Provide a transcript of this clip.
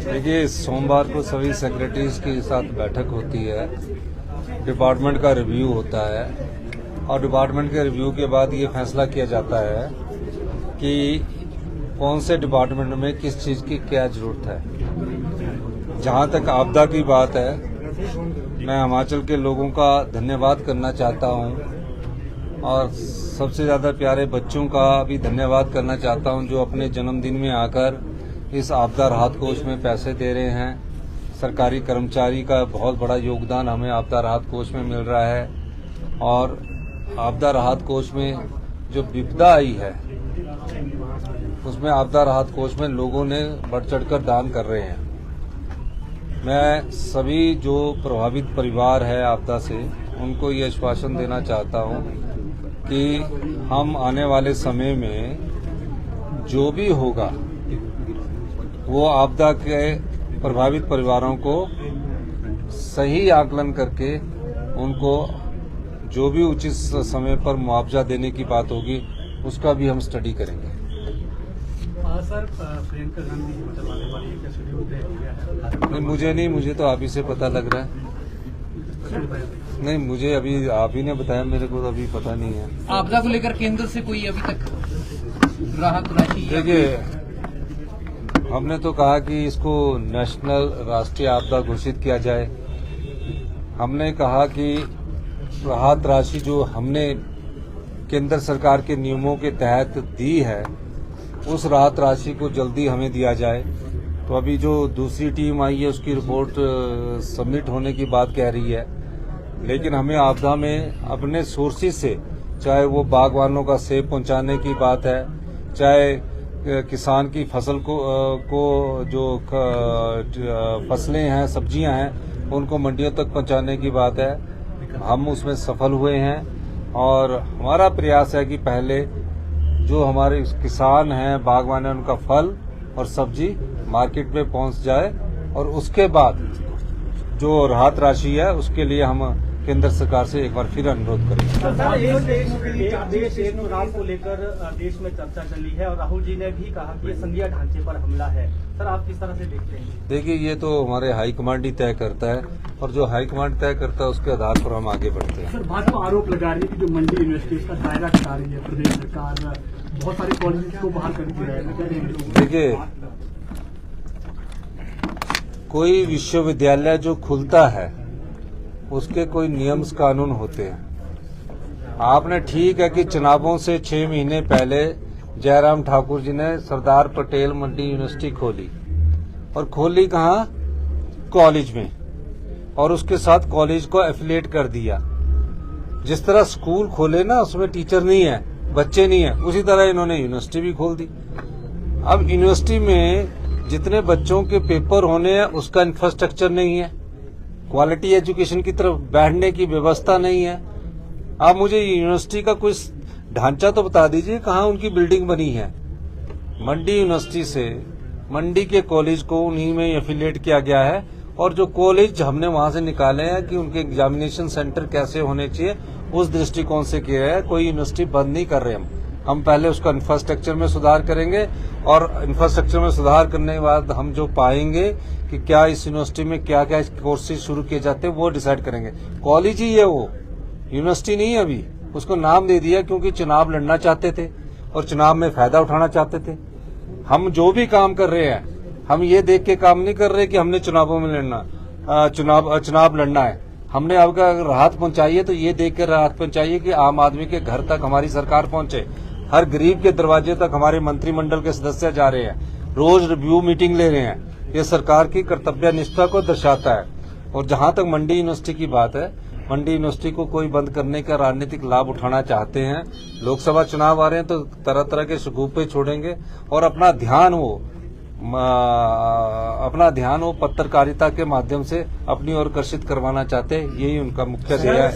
देखिए सोमवार को सभी सेक्रेटरीज के साथ बैठक होती है, डिपार्टमेंट का रिव्यू होता है और डिपार्टमेंट के रिव्यू के बाद ये फैसला किया जाता है कि कौन से डिपार्टमेंट में किस चीज़ की क्या जरूरत है। जहाँ तक आपदा की बात है, मैं हिमाचल के लोगों का धन्यवाद करना चाहता हूँ और सबसे ज़्यादा प्यारे बच्चों का भी धन्यवाद करना चाहता हूँ जो अपने जन्मदिन में आकर इस आपदा राहत कोष में पैसे दे रहे हैं। सरकारी कर्मचारी का बहुत बड़ा योगदान हमें आपदा राहत कोष में मिल रहा है और आपदा राहत कोष में जो विपदा आई है उसमें आपदा राहत कोष में लोगों ने बढ़ चढ़कर दान कर रहे हैं। मैं सभी जो प्रभावित परिवार है आपदा से उनको ये आश्वासन देना चाहता हूँ कि हम आने वाले समय में जो भी होगा वो आपदा के प्रभावित परिवारों को सही आकलन करके उनको जो भी उचित समय पर मुआवजा देने की बात होगी उसका भी हम स्टडी करेंगे। सर, प्रियंका गांधी बताने वाली है कैसे नहीं, मुझे नहीं, मुझे तो आप ही से पता लग रहा है। नहीं, मुझे अभी आप ही ने बताया, मेरे को तो अभी पता नहीं है। आपदा को लेकर केंद्र से कोई अभी तक राहत राशि? देखिए, हमने तो कहा कि इसको नेशनल राष्ट्रीय आपदा घोषित किया जाए। हमने कहा कि राहत राशि जो हमने केंद्र सरकार के नियमों के तहत दी है उस राहत राशि को जल्दी हमें दिया जाए। तो अभी जो दूसरी टीम आई है उसकी रिपोर्ट सबमिट होने की बात कह रही है, लेकिन हमें आपदा में अपने सोर्सेज से, चाहे वो बागवानों का सेब पहुंचाने की बात है, चाहे किसान की फसल को जो फसलें हैं, सब्जियां हैं, उनको मंडियों तक पहुंचाने की बात है, हम उसमें सफल हुए हैं। और हमारा प्रयास है कि पहले जो हमारे किसान हैं, बागवान हैं, उनका फल और सब्जी मार्केट में पहुंच जाए और उसके बाद जो राहत राशि है उसके लिए हम केंद्र सरकार से एक बार फिर अनुरोध करेंगे। देश चुनाव को लेकर देश में चर्चा चली है और राहुल जी ने भी कहा कि ये संघीय ढांचे पर हमला है। सर, आप किस तरह से देखते हैं? देखिए, ये तो हमारे हाईकमांड ही तय करता है और जो हाईकमांड तय करता है उसके आधार पर हम आगे बढ़ते हैं। सर, भाजपा आरोप लगा रही है कि जो मंडी यूनिवर्सिटी उसका दायरा हटा रही है प्रदेश सरकार, बहुत सारे कॉलेज को बाहर कर दिया है। देखिए, कोई विश्वविद्यालय जो खुलता है उसके कोई नियम कानून होते हैं। आपने ठीक है कि चुनावों से 6 महीने पहले जयराम ठाकुर जी ने सरदार पटेल मंडी यूनिवर्सिटी खोली और खोली कहाँ? कॉलेज में, और उसके साथ कॉलेज को एफिलिएट कर दिया। जिस तरह स्कूल खोले ना उसमें टीचर नहीं है, बच्चे नहीं है, उसी तरह इन्होंने यूनिवर्सिटी भी खोल दी। अब यूनिवर्सिटी में जितने बच्चों के पेपर होने हैं उसका इंफ्रास्ट्रक्चर नहीं है, क्वालिटी एजुकेशन की तरफ बैठने की व्यवस्था नहीं है। आप मुझे यूनिवर्सिटी का कोई ढांचा तो बता दीजिए कहाँ उनकी बिल्डिंग बनी है। मंडी यूनिवर्सिटी से मंडी के कॉलेज को उन्हीं में एफिलिएट किया गया है और जो कॉलेज हमने वहां से निकाले हैं कि उनके एग्जामिनेशन सेंटर कैसे होने चाहिए उस दृष्टिकोण से किया है। कोई यूनिवर्सिटी बंद नहीं कर रहे हम पहले उसका इंफ्रास्ट्रक्चर में सुधार करेंगे और इंफ्रास्ट्रक्चर में सुधार करने के बाद हम जो पाएंगे कि क्या इस यूनिवर्सिटी में क्या क्या कोर्सेज शुरू किए जाते हैं वो डिसाइड करेंगे। कॉलेज ही है वो, यूनिवर्सिटी नहीं है। अभी उसको नाम दे दिया क्योंकि चुनाव लड़ना चाहते थे और चुनाव में फायदा उठाना चाहते थे। हम जो भी काम कर रहे हैं हम ये देख के काम नहीं कर रहे कि हमने चुनावों में लड़ना चुनाव लड़ना है। हमने अब अगर राहत पहुंचाई है तो ये देख कर राहत पहुंचाइए कि आम आदमी के घर तक हमारी सरकार पहुंचे, हर गरीब के दरवाजे तक हमारे मंत्रिमंडल के सदस्य जा रहे हैं, रोज रिव्यू मीटिंग ले रहे हैं। ये सरकार की कर्तव्य निष्ठा को दर्शाता है। और जहां तक मंडी यूनिवर्सिटी की बात है, मंडी यूनिवर्सिटी को कोई बंद करने का राजनीतिक लाभ उठाना चाहते हैं। लोकसभा चुनाव आ रहे हैं तो तरह तरह के शगुफे छोड़ेंगे और अपना ध्यान वो पत्रकारिता के माध्यम से अपनी ओर आकर्षित करवाना चाहते हैं। यही उनका मुख्य ध्येय है।